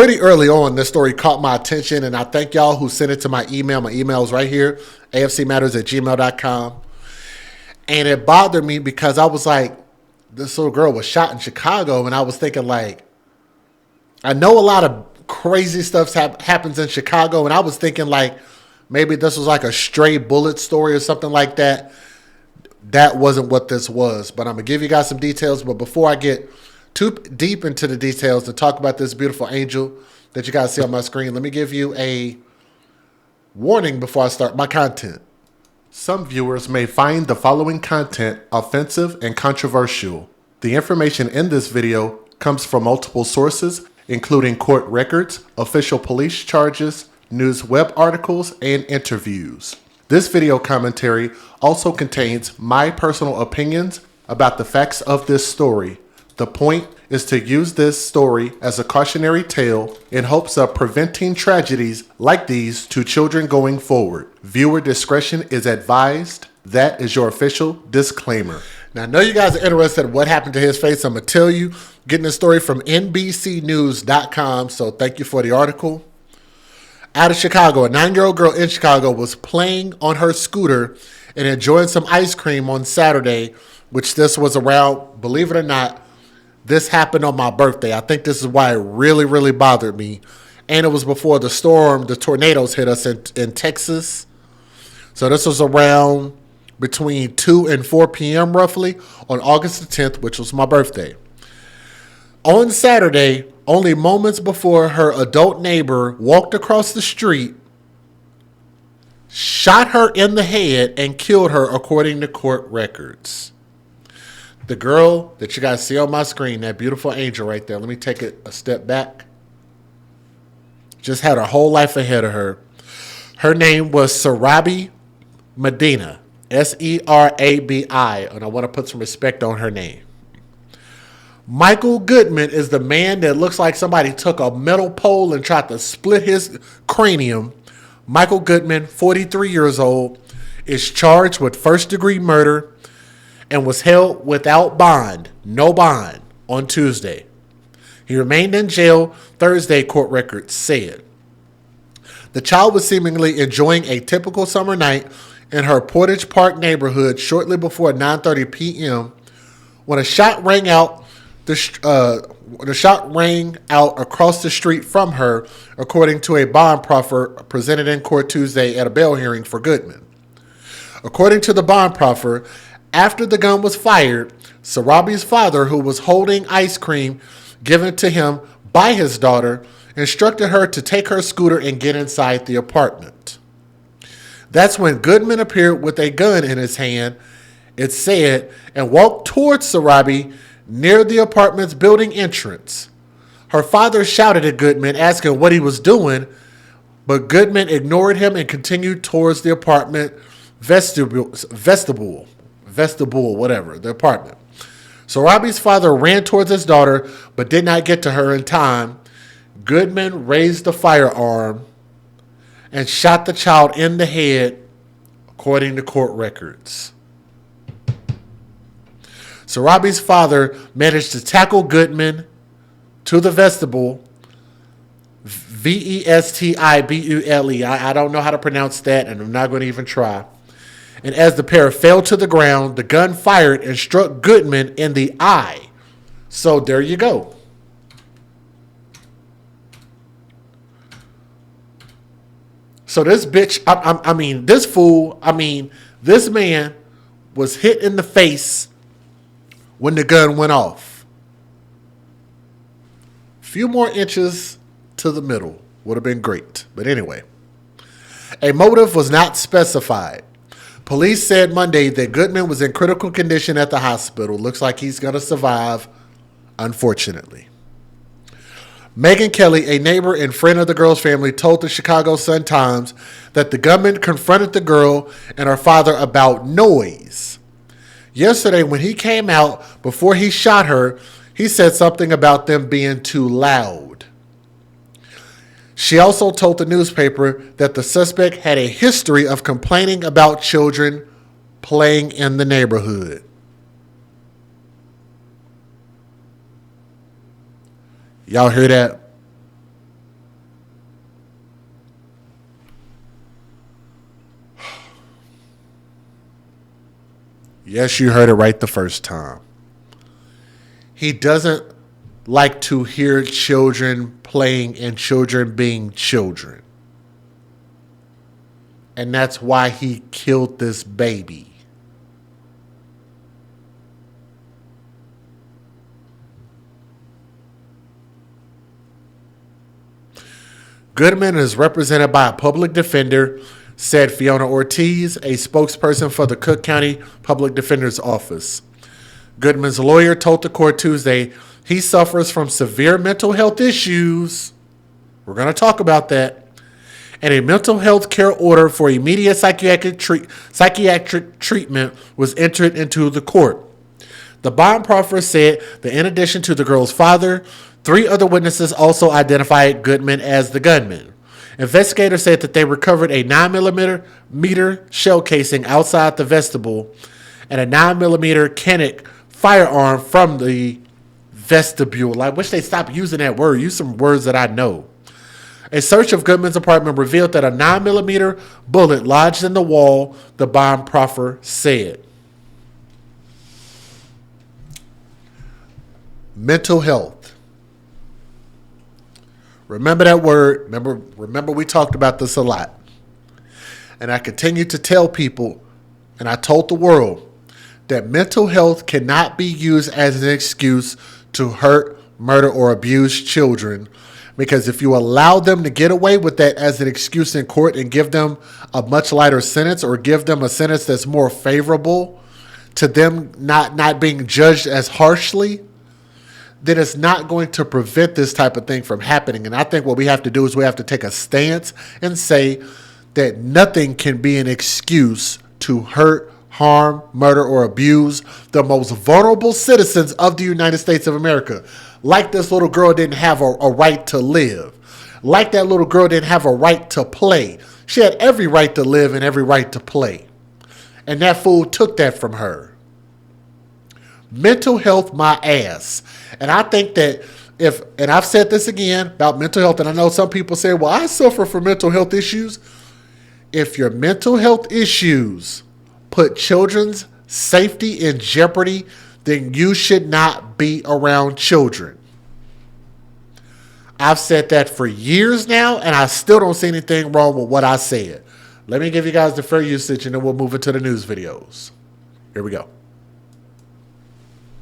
pretty early on, this story caught my attention, and I thank y'all who sent it to my email. My email is right here, afcmatters@gmail.com. And it bothered me because I was like, this little girl was shot in Chicago, and I was thinking, like, I know a lot of crazy stuff happens in Chicago, and I was thinking, like, maybe this was like a stray bullet story or something like that. That wasn't what this was, but I'm going to give you guys some details. But before I get too deep into the details to talk about this beautiful angel that you guys see on my screen, let me give you a warning before I start my content. Some viewers may find the following content offensive and controversial. The information in this video comes from multiple sources, including court records, official police charges, news web articles, and interviews. This video commentary also contains my personal opinions about the facts of this story. The point is to use this story as a cautionary tale in hopes of preventing tragedies like these to children going forward. Viewer discretion is advised. That is your official disclaimer. Now, I know you guys are interested in what happened to his face. I'm going to tell you, getting this story from NBCnews.com, so thank you for the article. Out of Chicago, a 9-year-old girl in Chicago was playing on her scooter and enjoying some ice cream on Saturday, which this was around, believe it or not, this happened on my birthday. I think this is why it really, really bothered me. And it was before the tornadoes hit us in Texas. So this was around between 2 and 4 p.m. roughly on August the 10th, which was my birthday. On Saturday, only moments before her adult neighbor walked across the street, shot her in the head, and killed her, according to court records. The girl that you guys see on my screen, that beautiful angel right there, let me take it a step back. Just had her whole life ahead of her. Her name was Sarabi Medina, Serabi, and I want to put some respect on her name. Michael Goodman is the man that looks like somebody took a metal pole and tried to split his cranium. Michael Goodman, 43 years old, is charged with first-degree murder and was held without bond, no bond, on Tuesday. He remained in jail Thursday, court records said. The child was seemingly enjoying a typical summer night in her Portage Park neighborhood shortly before 9:30 p.m. when a shot rang out. The shot rang out across the street from her, according to a bond proffer presented in court Tuesday at a bail hearing for Goodman. According to the bond proffer, after the gun was fired, Sarabi's father, who was holding ice cream given to him by his daughter, instructed her to take her scooter and get inside the apartment. That's when Goodman appeared with a gun in his hand, it said, and walked towards Sarabi near the apartment's building entrance. Her father shouted at Goodman, asking what he was doing, but Goodman ignored him and continued towards the apartment vestibule, the apartment. Sarabi's father ran towards his daughter, but did not get to her in time. Goodman raised the firearm and shot the child in the head, according to court records. Sarabi's father managed to tackle Goodman to the vestibule, Vestibule. I don't know how to pronounce that, and I'm not going to even try. And as the pair fell to the ground, the gun fired and struck Goodman in the eye. So there you go. So this bitch, this man was hit in the face when the gun went off. A few more inches to the middle would have been great. But anyway, a motive was not specified. Police said Monday that Goodman was in critical condition at the hospital. Looks like he's going to survive, unfortunately. Megan Kelly, a neighbor and friend of the girl's family, told the Chicago Sun-Times that the gunman confronted the girl and her father about noise. Yesterday, when he came out before he shot her, he said something about them being too loud. She also told the newspaper that the suspect had a history of complaining about children playing in the neighborhood. Y'all hear that? Yes, you heard it right the first time. He doesn't like to hear children playing and children being children. And that's why he killed this baby. Goodman is represented by a public defender, said Fiona Ortiz, a spokesperson for the Cook County Public Defender's Office. Goodman's lawyer told the court Tuesday he suffers from severe mental health issues. We're going to talk about that. And a mental health care order for immediate psychiatric treatment was entered into the court. The bond proffer said that in addition to the girl's father, 3 other witnesses also identified Goodman as the gunman. Investigators said that they recovered a 9mm shell casing outside the vestibule and a 9mm Kennec firearm from the vestibule. I wish they stopped using that word. Use some words that I know. A search of Goodman's apartment revealed that a 9mm bullet lodged in the wall, the bond proffer said. Mental health. Remember that word. Remember we talked about this a lot. And I continue to tell people, and I told the world, that mental health cannot be used as an excuse to hurt, murder, or abuse children. Because if you allow them to get away with that as an excuse in court and give them a much lighter sentence or give them a sentence that's more favorable to them not being judged as harshly, then it's not going to prevent this type of thing from happening. And I think what we have to do is we have to take a stance and say that nothing can be an excuse to hurt, harm, murder, or abuse the most vulnerable citizens of the United States of America. Like this little girl didn't have a right to live. Like that little girl didn't have a right to play. She had every right to live and every right to play. And that fool took that from her. Mental health, my ass. And I think that and I've said this again about mental health, and I know some people say, well, I suffer from mental health issues. If your mental health issues put children's safety in jeopardy, then you should not be around children. I've said that for years now, and I still don't see anything wrong with what I said. Let me give you guys the fair usage, and then we'll move into the news videos. Here we go.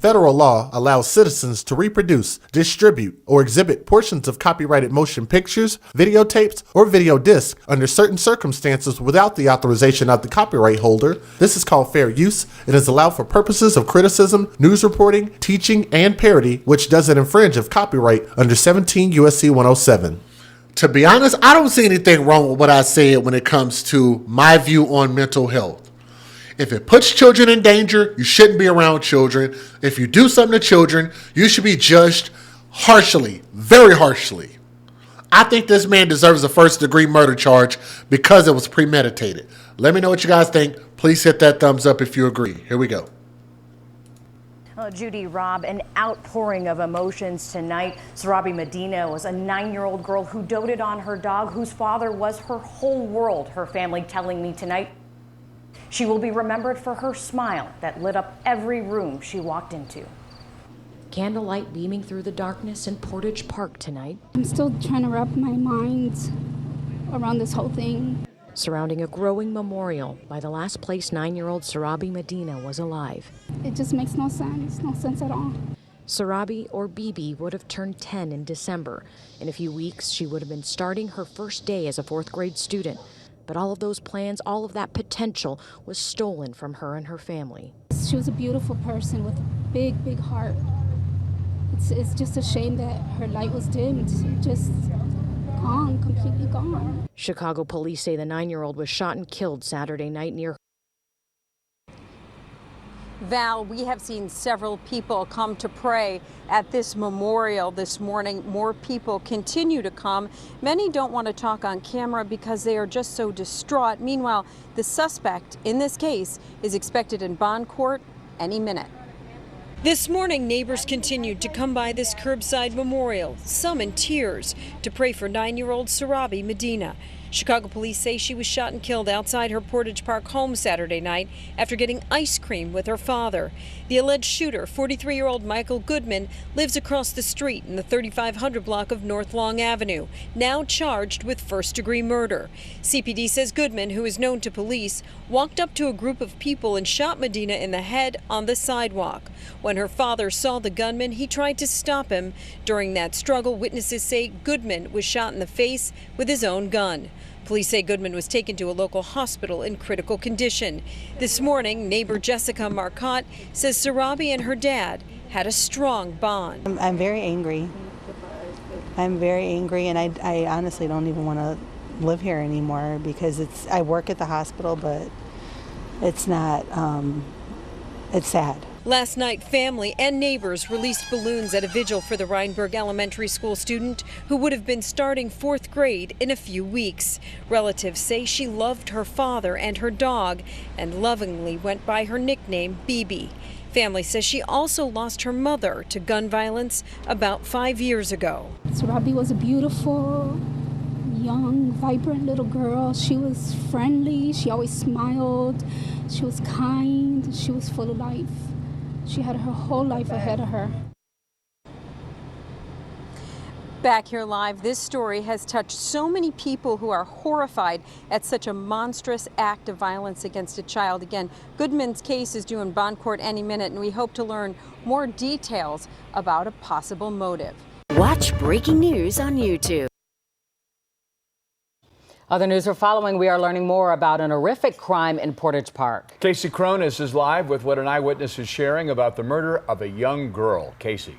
Federal law allows citizens to reproduce, distribute, or exhibit portions of copyrighted motion pictures, videotapes, or video discs under certain circumstances without the authorization of the copyright holder. This is called fair use and is allowed for purposes of criticism, news reporting, teaching, and parody, which doesn't infringe of copyright under 17 U.S.C. 107. To be honest, I don't see anything wrong with what I said when it comes to my view on mental health. If it puts children in danger, you shouldn't be around children. If you do something to children, you should be judged harshly, very harshly. I think this man deserves a first-degree murder charge because it was premeditated. Let me know what you guys think. Please hit that thumbs up if you agree. Here we go. Well, Judy, Rob, an outpouring of emotions tonight. Sarabi Medina was a 9-year-old girl who doted on her dog, whose father was her whole world, her family telling me tonight. She will be remembered for her smile that lit up every room she walked into. Candlelight beaming through the darkness in Portage Park tonight. I'm still trying to wrap my mind around this whole thing. Surrounding a growing memorial by the last place 9-year-old Sarabi Medina was alive. It just makes no sense at all. Sarabi, or Bibi, would have turned 10 in December. In a few weeks, she would have been starting her first day as a 4th grade student. But all of those plans, all of that potential was stolen from her and her family. She was a beautiful person with a big, big heart. It's just a shame that her light was dimmed, just gone, completely gone. Chicago police say the 9-year-old was shot and killed Saturday night near Val, we have seen several people come to pray at this memorial this morning. More people continue to come. Many don't want to talk on camera because they are just so distraught. Meanwhile, the suspect in this case is expected in bond court any minute. This morning, neighbors continued to come by this curbside memorial, some in tears, to pray for 9-year-old Sarabi Medina. Chicago police say she was shot and killed outside her Portage Park home Saturday night after getting ice cream with her father. The alleged shooter, 43-year-old Michael Goodman, lives across the street in the 3500 block of North Long Avenue, now charged with first-degree murder. CPD says Goodman, who is known to police, walked up to a group of people and shot Medina in the head on the sidewalk. When her father saw the gunman, he tried to stop him. During that struggle, witnesses say Goodman was shot in the face with his own gun. Police say Goodman was taken to a local hospital in critical condition. This morning, neighbor Jessica Marcotte says Sarabi and her dad had a strong bond. I'm very angry. I'm very angry, and I honestly don't even want to live here anymore because I work at the hospital, but it's not, it's sad. Last night, family and neighbors released balloons at a vigil for the Rheinberg Elementary School student who would have been starting 4th grade in a few weeks. Relatives say she loved her father and her dog and lovingly went by her nickname, BB. Family says she also lost her mother to gun violence about 5 years ago. Sarabi was a beautiful, young, vibrant little girl. She was friendly. She always smiled. She was kind. She was full of life. She had her whole life ahead of her. Back here live, this story has touched so many people who are horrified at such a monstrous act of violence against a child. Again, Goodman's case is due in bond court any minute, and we hope to learn more details about a possible motive. Watch breaking news on YouTube. Other news we're following, we are learning more about an horrific crime in Portage Park. Casey Cronus is live with what an eyewitness is sharing about the murder of a young girl. Casey.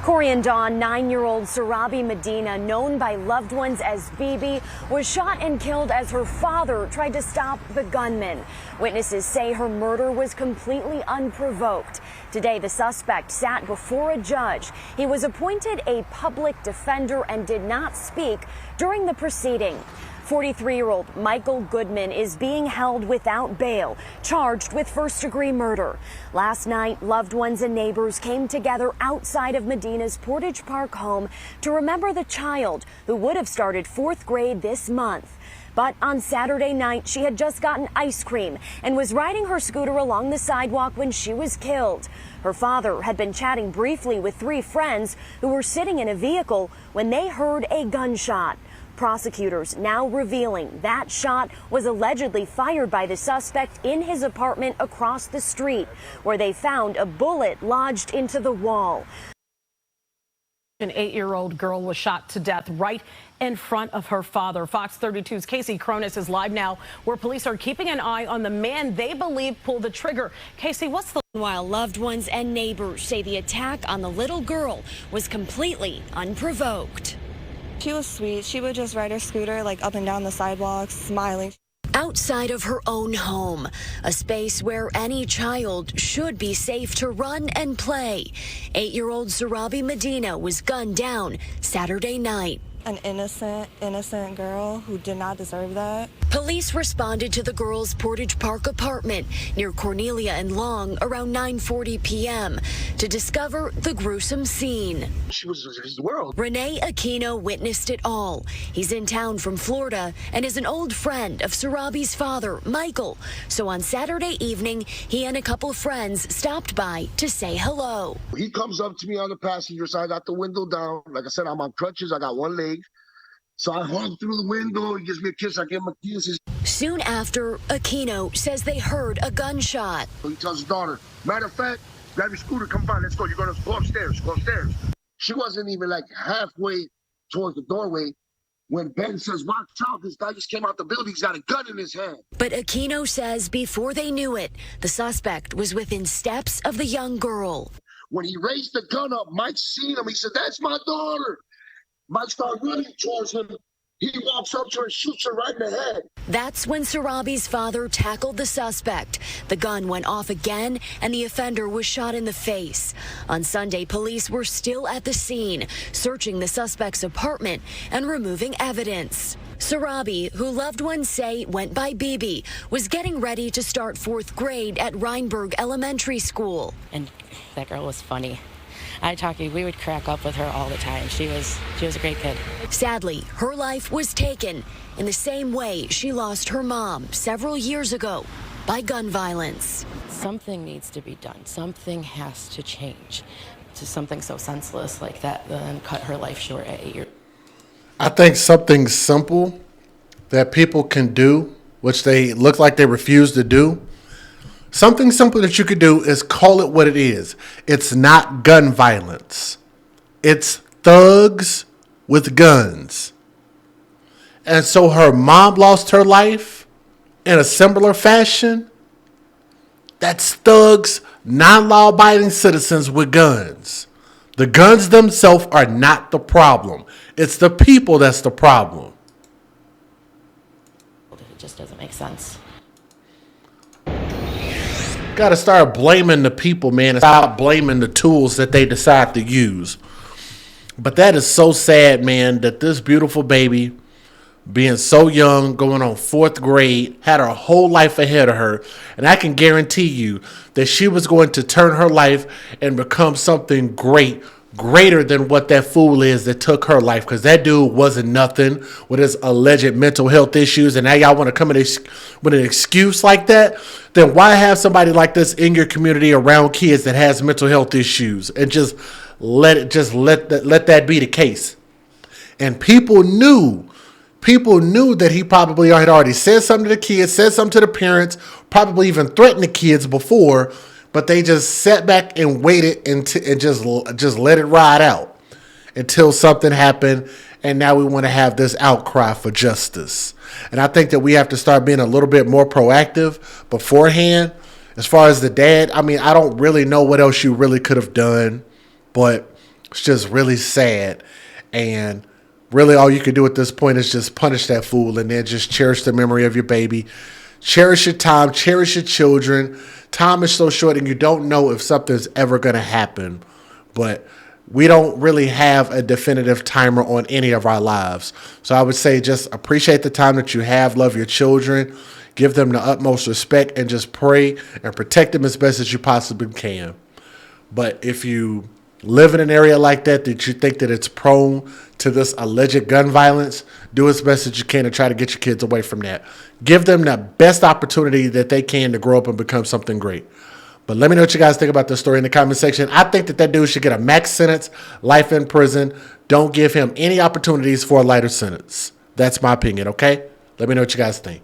Corey and Dawn, 9-year-old Sarabi Medina, known by loved ones as BB, was shot and killed as her father tried to stop the gunman. Witnesses say her murder was completely unprovoked. Today, the suspect sat before a judge. He was appointed a public defender and did not speak during the proceeding. 43-year-old Michael Goodman is being held without bail, charged with first-degree murder. Last night, loved ones and neighbors came together outside of Medina's Portage Park home to remember the child who would have started 4th grade this month. But on Saturday night, she had just gotten ice cream and was riding her scooter along the sidewalk when she was killed. Her father had been chatting briefly with 3 friends who were sitting in a vehicle when they heard a gunshot. Prosecutors now revealing that shot was allegedly fired by the suspect in his apartment across the street, where they found a bullet lodged into the wall. An 8-year-old girl was shot to death right in front of her father. Fox 32's Casey Cronus is live now, where police are keeping an eye on the man they believe pulled the trigger. Casey, what's the... While loved ones and neighbors say the attack on the little girl was completely unprovoked. She was sweet. She would just ride her scooter like up and down the sidewalks, smiling. Outside of her own home, a space where any child should be safe to run and play. 8-year-old Sarabi Medina was gunned down Saturday night. An innocent girl who did not deserve that. Police responded to the girl's Portage Park apartment near Cornelia and Long around 9:40 p.m. to discover the gruesome scene. She was his world. Renee Aquino witnessed it all. He's in town from Florida and is an old friend of Sarabi's father, Michael. So on Saturday evening, he and a couple friends stopped by to say hello. He comes up to me on the passenger side, got the window down. Like I said, I'm on crutches. I got one leg. So I hung through the window. He gives me a kiss. I give him a kiss. Soon after, Aquino says they heard a gunshot. He tells his daughter, matter of fact, grab your scooter, come on, let's go. You're going to go upstairs, go upstairs. She wasn't even like halfway towards the doorway when Ben says, watch out, this guy just came out the building. He's got a gun in his hand. But Aquino says before they knew it, the suspect was within steps of the young girl. When he raised the gun up, Mike seen him. He said, that's my daughter. Mike started running towards him. He walks up to her and shoots her right in the head. That's when Sarabi's father tackled the suspect. The gun went off again, and the offender was shot in the face. On Sunday, police were still at the scene, searching the suspect's apartment and removing evidence. Sarabi, who loved ones say went by BB, was getting ready to start 4th grade at Rheinberg Elementary School. And that girl was funny. We would crack up with her all the time. She was a great kid. Sadly, her life was taken in the same way she lost her mom several years ago by gun violence. Something needs to be done. Something has to change. To something so senseless like that, then cut her life short at 8 years. I think something simple that people can do, which they look like they refuse to do, something simple that you could do is call it what it is. It's not gun violence. It's thugs with guns. And so her mom lost her life in a similar fashion. That's thugs, non-law-abiding citizens with guns. The guns themselves are not the problem. It's the people that's the problem. It just doesn't make sense. Got to start blaming the people, man, and stop blaming the tools that they decide to use. But that is so sad, man, that this beautiful baby, being so young, going on 4th grade, had her whole life ahead of her. And I can guarantee you that she was going to turn her life and become something greater than what that fool is that took her life. Because that dude wasn't nothing with his alleged mental health issues. And now y'all want to come in with an excuse like that? Then why have somebody like this in your community around kids that has mental health issues? And just let that be the case. And people knew that he probably had already said something to the kids, said something to the parents, probably even threatened the kids before, but they just sat back and waited and just let it ride out until something happened, and now we want to have this outcry for justice. And I think that we have to start being a little bit more proactive beforehand. As far as the dad, I mean, I don't really know what else you really could have done, but it's just really sad. And really, all you can do at this point is just punish that fool and then just cherish the memory of your baby. Cherish your time. Cherish your children. Time is so short, and you don't know if something's ever going to happen. But we don't really have a definitive timer on any of our lives. So I would say just appreciate the time that you have. Love your children. Give them the utmost respect and just pray and protect them as best as you possibly can. But if you live in an area like that you think that it's prone to this alleged gun violence, do as best as you can to try to get your kids away from that. Give them the best opportunity that they can to grow up and become something great. But let me know what you guys think about this story in the comment section. I think that dude should get a max sentence, life in prison. Don't give him any opportunities for a lighter sentence. That's my opinion, okay? Let me know what you guys think.